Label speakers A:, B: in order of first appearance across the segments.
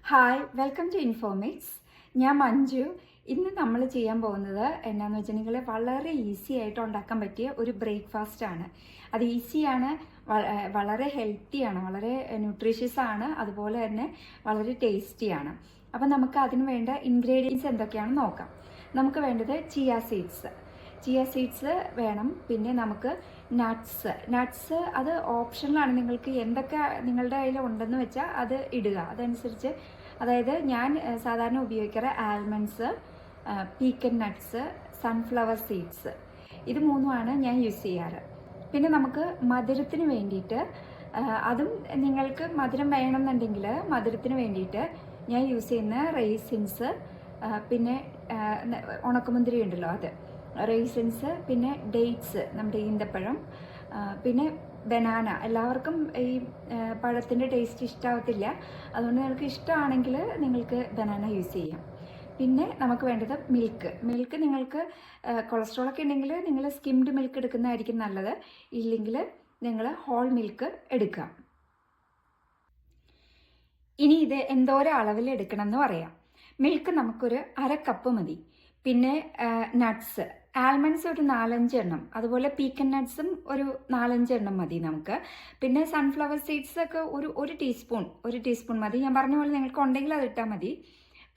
A: Hi, welcome to ഇൻഫോമിക്സ്. ഞാൻ മഞ്ജു. ഇന്ന് നമ്മൾ ചെയ്യാൻ പോകുന്നത് എന്നാന്ന് വെച്ചിട്ടുണ്ടെങ്കിൽ വളരെ ഈസി ആയിട്ട് ഉണ്ടാക്കാൻ പറ്റിയ ഒരു ബ്രേക്ക്ഫാസ്റ്റ് ആണ്. അത് ഈസിയാണ്, വളരെ ഹെൽത്തിയാണ്, വളരെ ന്യൂട്രീഷ്യസ് ആണ്, അതുപോലെ തന്നെ വളരെ ടേസ്റ്റിയാണ്. അപ്പം നമുക്ക് അതിന് വേണ്ട ഇൻഗ്രീഡിയൻസ് എന്തൊക്കെയാണെന്ന് നോക്കാം. നമുക്ക് വേണ്ടത് ചിയ സീഡ്സ് വേണം. പിന്നെ നമുക്ക് നട്ട്സ് അത് ഓപ്ഷണലാണ്. നിങ്ങൾക്ക് എന്തൊക്കെ നിങ്ങളുടെ കയ്യിൽ ഉണ്ടെന്ന് വെച്ചാൽ അത് ഇടുക. അതനുസരിച്ച്, അതായത് ഞാൻ സാധാരണ ഉപയോഗിക്കാറ് ആൽമണ്ട്സ്, പീക്കൻ നട്ട്സ്, സൺഫ്ലവർ സീഡ്സ്, ഇത് മൂന്നുമാണ് ഞാൻ യൂസ് ചെയ്യാറ്. പിന്നെ നമുക്ക് മധുരത്തിന് വേണ്ടിയിട്ട്, അതും നിങ്ങൾക്ക് മധുരം വേണമെന്നുണ്ടെങ്കിൽ മധുരത്തിന് വേണ്ടിയിട്ട് ഞാൻ യൂസ് ചെയ്യുന്ന റൈസിൻസ്, പിന്നെ ഉണക്കമുന്തിരി ഉണ്ടല്ലോ അത്, റൈസിൻസ്, പിന്നെ ഡേറ്റ്സ്, നമ്മുടെ ഈന്തപ്പഴം, പിന്നെ ബനാന. എല്ലാവർക്കും ഈ പഴത്തിൻ്റെ ടേസ്റ്റ് ഇഷ്ടാവത്തില്ല, അതുകൊണ്ട് നിങ്ങൾക്ക് ഇഷ്ടമാണെങ്കിൽ നിങ്ങൾക്ക് ബനാന യൂസ് ചെയ്യാം. പിന്നെ നമുക്ക് വേണ്ടത് മിൽക്ക് നിങ്ങൾക്ക് കൊളസ്ട്രോളൊക്കെ ഉണ്ടെങ്കിൽ നിങ്ങൾ സ്കിംഡ് മിൽക്ക് എടുക്കുന്നതായിരിക്കും നല്ലത്. ഇല്ലെങ്കിൽ നിങ്ങൾ ഹോൾ മിൽക്ക് എടുക്കാം. ഇനി ഇത് എന്തോരം അളവിൽ എടുക്കണം എന്ന് പറയാം. മിൽക്ക് നമുക്കൊരു 1/2 കപ്പ് മതി. പിന്നെ നട്ട്സ്, ആൽമണ്ട്സ് ഒരു 4-5 എണ്ണം, അതുപോലെ പീക്കൻ നട്ട്സും ഒരു 4-5 എണ്ണം മതി നമുക്ക്. പിന്നെ സൺഫ്ലവർ സീഡ്സ് ഒക്കെ ഒരു ടീസ്പൂൺ മതി. ഞാൻ പറഞ്ഞ പോലെ നിങ്ങൾക്ക് ഉണ്ടെങ്കിൽ അത് ഇട്ടാൽ മതി.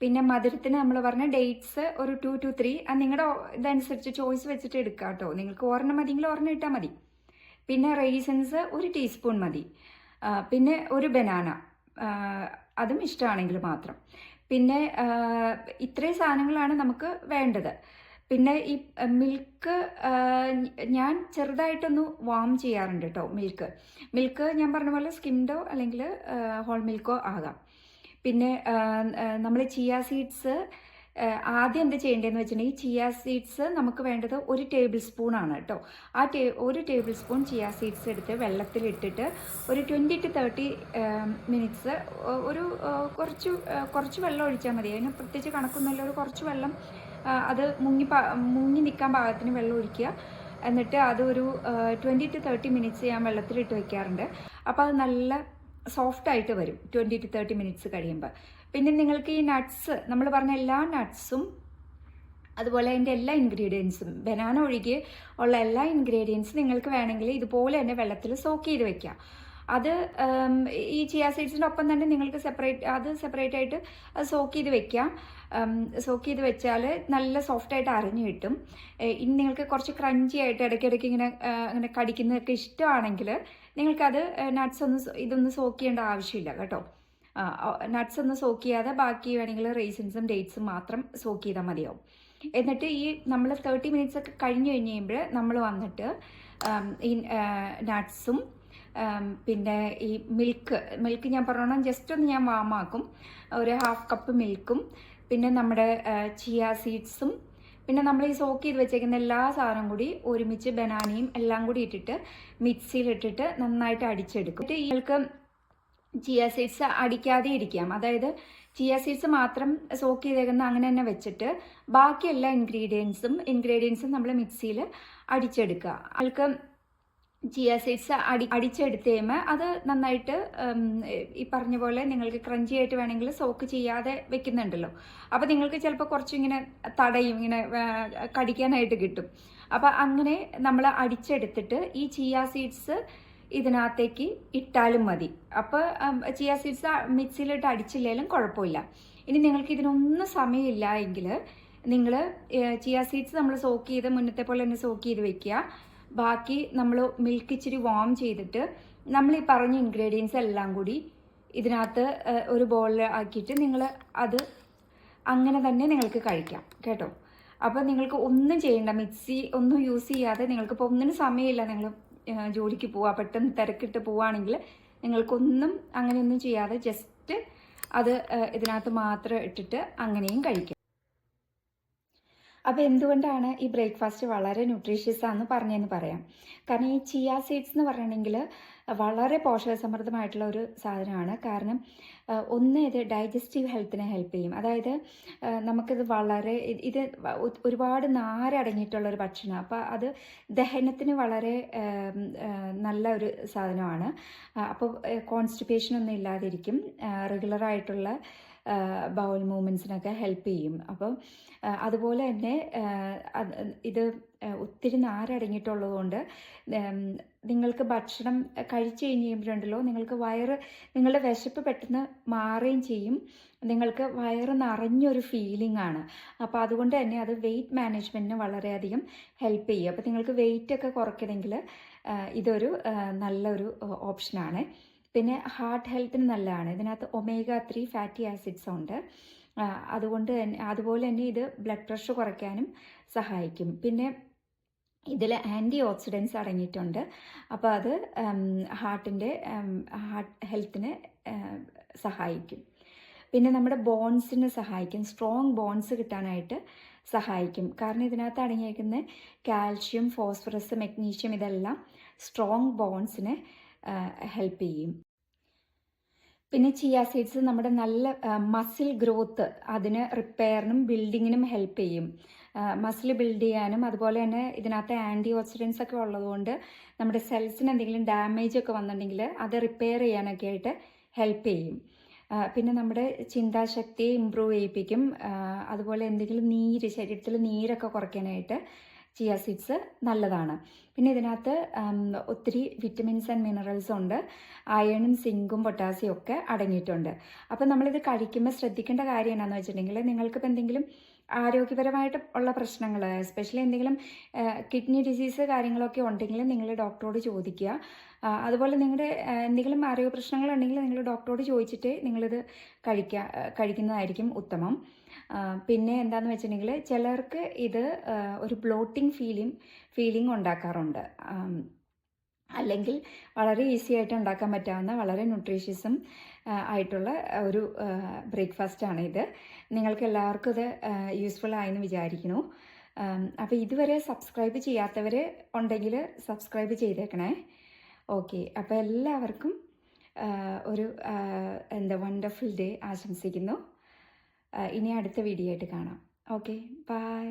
A: പിന്നെ മധുരത്തിന് നമ്മൾ പറഞ്ഞ ഡേറ്റ്സ് ഒരു 2 to 3, അത് നിങ്ങളുടെ ഇതനുസരിച്ച് ചോയ്സ് വെച്ചിട്ട് എടുക്കാം കേട്ടോ. നിങ്ങൾക്ക് ഒരെണ്ണം മതിയെങ്കിൽ ഒരെണ്ണം ഇട്ടാൽ മതി. പിന്നെ റൈസൻസ് ഒരു ടീസ്പൂൺ മതി. പിന്നെ ഒരു ബനാന, അതും ഇഷ്ടമാണെങ്കിൽ മാത്രം. പിന്നെ ഇത്രയും സാധനങ്ങളാണ് നമുക്ക് വേണ്ടത്. പിന്നെ ഈ മിൽക്ക് ഞാൻ ചെറുതായിട്ടൊന്ന് വാം ചെയ്യാറുണ്ട് കേട്ടോ. മിൽക്ക് ഞാൻ പറഞ്ഞ പോലെ സ്കിംഡോ അല്ലെങ്കിൽ ഹോൾ മിൽക്കോ ആകാം. പിന്നെ നമ്മൾ ചിയ സീഡ്സ് ആദ്യം എന്ത് ചെയ്യേണ്ടതെന്ന് വെച്ചിട്ടുണ്ടെങ്കിൽ, ചിയ സീഡ്സ് നമുക്ക് വേണ്ടത് 1 ടേബിൾ സ്പൂൺ ആണ് കേട്ടോ. 1 ടേബിൾ സ്പൂൺ ചിയ സീഡ്സ് എടുത്ത് വെള്ളത്തിലിട്ടിട്ട് ഒരു 20 to 30 മിനിറ്റ്സ് ഒരു കുറച്ച് വെള്ളം ഒഴിച്ചാൽ മതി. അതിന് പ്രത്യേകിച്ച് കണക്കൊന്നുമില്ല. ഒരു കുറച്ച് വെള്ളം, അത് മുങ്ങി നിൽക്കാൻ പാകത്തിന് വെള്ളം ഒഴിക്കുക. എന്നിട്ട് അതൊരു 20 to 30 മിനിറ്റ്സ് ഞാൻ വെള്ളത്തിലിട്ട് വെക്കാറുണ്ട്. അപ്പോൾ അത് നല്ല സോഫ്റ്റായിട്ട് വരും 20 to 30 മിനിറ്റ്സ് കഴിയുമ്പോൾ. പിന്നെ നിങ്ങൾക്ക് ഈ നട്ട്സ്, നമ്മൾ പറഞ്ഞ എല്ലാ നട്ട്സും അതുപോലെ അതിൻ്റെ എല്ലാ ഇൻഗ്രീഡിയൻസും, ബനാന ഒഴികെ ഉള്ള എല്ലാ ഇൻഗ്രീഡിയൻസും നിങ്ങൾക്ക് വേണമെങ്കിൽ ഇതുപോലെ തന്നെ വെള്ളത്തിൽ സോക്ക് ചെയ്ത് വെക്കാം. അത് ഈ ചിയ സീഡ്സിൻ്റെ ഒപ്പം തന്നെ നിങ്ങൾക്ക് സെപ്പറേറ്റ് ആയിട്ട് അത് സോക്ക് ചെയ്ത് വെക്കാം. സോക്ക് ചെയ്ത് വെച്ചാൽ നല്ല സോഫ്റ്റായിട്ട് അരഞ്ഞു കിട്ടും. ഇനി നിങ്ങൾക്ക് കുറച്ച് ക്രഞ്ചി ആയിട്ട് ഇടയ്ക്കിടയ്ക്ക് ഇങ്ങനെ കടിക്കുന്നതൊക്കെ ഇഷ്ടമാണെങ്കിൽ നിങ്ങൾക്കത് ഇതൊന്നും സോക്ക് ചെയ്യേണ്ട ആവശ്യമില്ല കേട്ടോ. നട്ട്സ് ഒന്നും സോക്ക് ചെയ്യാതെ ബാക്കി വേണമെങ്കിൽ റൈസിൻസും ഡേറ്റ്സും മാത്രം സോക്ക് ചെയ്താൽ മതിയാവും. എന്നിട്ട് ഈ നമ്മൾ 30 മിനിറ്റ്സ് ഒക്കെ കഴിഞ്ഞ് കഴിയുമ്പോൾ നമ്മൾ വന്നിട്ട് ഈ നട്ട്സും പിന്നെ ഈ മിൽക്ക് ഞാൻ പറയണം, ജസ്റ്റ് ഒന്ന് ഞാൻ വാമാക്കും. ഒരു 1/2 കപ്പ് മിൽക്കും, പിന്നെ നമ്മുടെ ചിയ സീഡ്സും, പിന്നെ നമ്മൾ ഈ സോക്ക് ചെയ്ത് വെച്ചേക്കുന്ന എല്ലാ സാധനവും കൂടി ഒരുമിച്ച് ബനാനയും എല്ലാം കൂടി ഇട്ടിട്ട് മിക്സിയിലിട്ടിട്ട് നന്നായിട്ട് അടിച്ചെടുക്കും. എന്നിട്ട് ഇതിലേക്ക് ചിയ സീഡ്സ് അടിക്കാതെ ഇരിക്കാം. അതായത് ചിയ സീഡ്സ് മാത്രം സോക്ക് ചെയ്തേക്കുന്ന അങ്ങനെ തന്നെ വെച്ചിട്ട് ബാക്കി എല്ലാ ഇൻഗ്രീഡിയൻസും നമ്മൾ മിക്സിയിൽ അടിച്ചെടുക്കുക. അതിലേക്ക് ചിയ സീഡ്സ് അടിച്ചെടുത്ത് കഴിയുമ്പോൾ അത് നന്നായിട്ട് ഈ പറഞ്ഞ പോലെ നിങ്ങൾക്ക് ക്രഞ്ചി ആയിട്ട് വേണമെങ്കിൽ സോക്ക് ചെയ്യാതെ വെക്കുന്നുണ്ടല്ലോ. അപ്പോൾ നിങ്ങൾക്ക് ചിലപ്പോൾ കുറച്ചിങ്ങനെ തടയും, ഇങ്ങനെ കടിക്കാനായിട്ട് കിട്ടും. അപ്പോൾ അങ്ങനെ നമ്മൾ അടിച്ചെടുത്തിട്ട് ഈ ചിയ സീഡ്സ് ഇതിനകത്തേക്ക് ഇട്ടാലും മതി. അപ്പോൾ ചിയ സീഡ്സ് മിക്സിയിലിട്ട് അടിച്ചില്ലെങ്കിലും കുഴപ്പമില്ല. ഇനി നിങ്ങൾക്ക് ഇതിനൊന്നും സമയമില്ല എങ്കിൽ നിങ്ങൾ ചിയ സീഡ്സ് നമ്മൾ സോക്ക് ചെയ്ത് മുന്നത്തെ പോലെ തന്നെ സോക്ക് ചെയ്ത് വെക്കുക. ബാക്കി നമ്മൾ മിൽക്ക് ഇച്ചിരി വാം ചെയ്തിട്ട് നമ്മൾ ഈ പറഞ്ഞ ഇൻഗ്രീഡിയൻസ് എല്ലാം കൂടി ഇതിനകത്ത് ഒരു ബോളിൽ ആക്കിയിട്ട് നിങ്ങൾ അത് അങ്ങനെ തന്നെ നിങ്ങൾക്ക് കഴിക്കാം കേട്ടോ. അപ്പോൾ നിങ്ങൾക്ക് ഒന്നും ചെയ്യേണ്ട, മിക്സി ഒന്നും യൂസ് ചെയ്യാതെ, നിങ്ങൾക്കിപ്പോൾ ഒന്നിനും സമയമില്ല, നിങ്ങൾ ജോലിക്ക് പോവുക, പെട്ടെന്ന് തിരക്കിട്ട് പോവുകയാണെങ്കിൽ നിങ്ങൾക്കൊന്നും അങ്ങനെയൊന്നും ചെയ്യാതെ ജസ്റ്റ് അത് ഇതിനകത്ത് മാത്രം ഇട്ടിട്ട് അങ്ങനെയും കഴിക്കാം. അപ്പോൾ എന്തുകൊണ്ടാണ് ഈ ബ്രേക്ക്ഫാസ്റ്റ് വളരെ ന്യൂട്രീഷ്യസ് ആണെന്ന് പറഞ്ഞതെന്ന് പറയാം. കാരണം ഈ ചിയ സീഡ്സ് എന്ന് പറയണമെങ്കിൽ വളരെ പോഷകസമൃദ്ധമായിട്ടുള്ള ഒരു സാധനമാണ്. കാരണം ഇത് ഡൈജസ്റ്റീവ് ഹെൽത്തിനെ ഹെൽപ്പ് ചെയ്യും. അതായത് നമുക്കിത് ഇത് ഒരുപാട് നാരടങ്ങിയിട്ടുള്ളൊരു ഭക്ഷണം. അപ്പോൾ അത് ദഹനത്തിന് വളരെ നല്ല ഒരു സാധനമാണ്. അപ്പോൾ കോൺസ്റ്റിപ്പേഷൻ ഒന്നും ഇല്ലാതിരിക്കും. റെഗുലറായിട്ടുള്ള ബൗൽ മൂവ്മെൻറ്റ്സിനൊക്കെ ഹെൽപ്പ് ചെയ്യും. അപ്പം അതുപോലെ തന്നെ ഇത് ഒത്തിരി നാരടങ്ങിയിട്ടുള്ളത് കൊണ്ട് നിങ്ങൾക്ക് ഭക്ഷണം കഴിച്ചു കഴിഞ്ഞ് കഴിയുമ്പോഴുണ്ടല്ലോ നിങ്ങൾക്ക് നിങ്ങളുടെ വിശപ്പ് പെട്ടെന്ന് മാറുകയും ചെയ്യും. നിങ്ങൾക്ക് വയറ് നിറഞ്ഞൊരു ഫീലിംഗ് ആണ്. അപ്പോൾ അതുകൊണ്ട് തന്നെ അത് വെയിറ്റ് മാനേജ്മെൻറ്റിന് വളരെയധികം ഹെൽപ്പ് ചെയ്യും. അപ്പോൾ നിങ്ങൾക്ക് വെയിറ്റ് ഒക്കെ കുറയ്ക്കണമെങ്കിൽ ഇതൊരു നല്ലൊരു ഓപ്ഷനാണ്. പിന്നെ ഹാർട്ട് ഹെൽത്തിന് നല്ലതാണ്. ഇതിനകത്ത് omega-3 ഫാറ്റി ആസിഡ്സ് ഉണ്ട്. അതുപോലെ തന്നെ ഇത് ബ്ലഡ് പ്രഷർ കുറയ്ക്കാനും സഹായിക്കും. പിന്നെ ഇതിൽ ആൻറ്റി ഓക്സിഡൻസ് അടങ്ങിയിട്ടുണ്ട്. അപ്പോൾ അത് ഹാർട്ട് ഹെൽത്തിന് സഹായിക്കും. പിന്നെ നമ്മുടെ ബോൺസിന് സഹായിക്കും. സ്ട്രോങ് ബോൺസ് കിട്ടാനായിട്ട് സഹായിക്കും. കാരണം ഇതിനകത്ത് അടങ്ങിയിരിക്കുന്ന കാൽഷ്യം, ഫോസ്ഫറസ്, മെഗ്നീഷ്യം ഇതെല്ലാം സ്ട്രോങ് ബോൺസിനെ ഹെൽപ്പ് ചെയ്യും. പിന്നെ ചിയ സീഡ്സ് നമ്മുടെ നല്ല മസിൽ ഗ്രോത്ത് അതിന് റിപ്പയറിനും ബിൽഡിങ്ങിനും ഹെൽപ്പ് ചെയ്യും. മസിൽ ബിൽഡ് ചെയ്യാനും അതുപോലെ തന്നെ ഇതിനകത്ത് ആൻറ്റി ഓക്സിഡൻസ് ഒക്കെ ഉള്ളതുകൊണ്ട് നമ്മുടെ സെൽസിന് എന്തെങ്കിലും ഡാമേജ് ഒക്കെ വന്നിട്ടുണ്ടെങ്കിൽ അത് റിപ്പയർ ചെയ്യാനൊക്കെ ആയിട്ട് ഹെൽപ്പ് ചെയ്യും. പിന്നെ നമ്മുടെ ചിന്താശക്തി ഇമ്പ്രൂവ് ചെയ്യിപ്പിക്കും. അതുപോലെ എന്തെങ്കിലും ശരീരത്തിൽ നീരൊക്കെ കുറയ്ക്കാനായിട്ട് ചിയ സീഡ്സ് നല്ലതാണ്. പിന്നെ ഇതിനകത്ത് ഒത്തിരി വിറ്റമിൻസ് ആൻഡ് മിനറൽസ് ഉണ്ട്. അയണും സിങ്കും പൊട്ടാസ്യം ഒക്കെ അടങ്ങിയിട്ടുണ്ട്. അപ്പം നമ്മളിത് കഴിക്കുമ്പോൾ ശ്രദ്ധിക്കേണ്ട കാര്യം എന്താണെന്ന് വെച്ചിട്ടുണ്ടെങ്കിൽ നിങ്ങൾക്കിപ്പോൾ എന്തെങ്കിലും ആരോഗ്യപരമായിട്ട് ഉള്ള പ്രശ്നങ്ങൾ, എസ്പെഷ്യലി എന്തെങ്കിലും കിഡ്നി ഡിസീസ് കാര്യങ്ങളൊക്കെ ഉണ്ടെങ്കിൽ നിങ്ങൾ ഡോക്ടറോട് ചോദിക്കുക. അതുപോലെ നിങ്ങളുടെ എന്തെങ്കിലും ആരോഗ്യ പ്രശ്നങ്ങളുണ്ടെങ്കിൽ നിങ്ങൾ ഡോക്ടറോട് ചോദിച്ചിട്ട് നിങ്ങളിത് കഴിക്കുന്നതായിരിക്കും ഉത്തമം. പിന്നെ എന്താണെന്ന് വെച്ചിട്ടുണ്ടെങ്കിൽ ചിലർക്ക് ഇത് ഒരു ബ്ലോട്ടിംഗ് ഫീലിംഗ് ഉണ്ടാക്കാറുണ്ട്. അല്ലെങ്കിൽ വളരെ ഈസി ആയിട്ട് ഉണ്ടാക്കാൻ പറ്റാവുന്ന വളരെ ന്യൂട്രീഷ്യസും ആയിട്ടുള്ള ഒരു ബ്രേക്ക്ഫാസ്റ്റാണ് ഇത്. നിങ്ങൾക്ക് എല്ലാവർക്കും ഇത് യൂസ്ഫുൾ ആയെന്ന് വിചാരിക്കുന്നു. അപ്പോൾ ഇതുവരെ സബ്സ്ക്രൈബ് ചെയ്യാത്തവർ ഉണ്ടെങ്കിൽ സബ്സ്ക്രൈബ് ചെയ്തേക്കണേ. ഓക്കെ, അപ്പോൾ എല്ലാവർക്കും ഒരു വണ്ടർഫുൾ ഡേ ആശംസിക്കുന്നു. ഇനി അടുത്ത വീഡിയോ ആയിട്ട് കാണാം. Okay, by.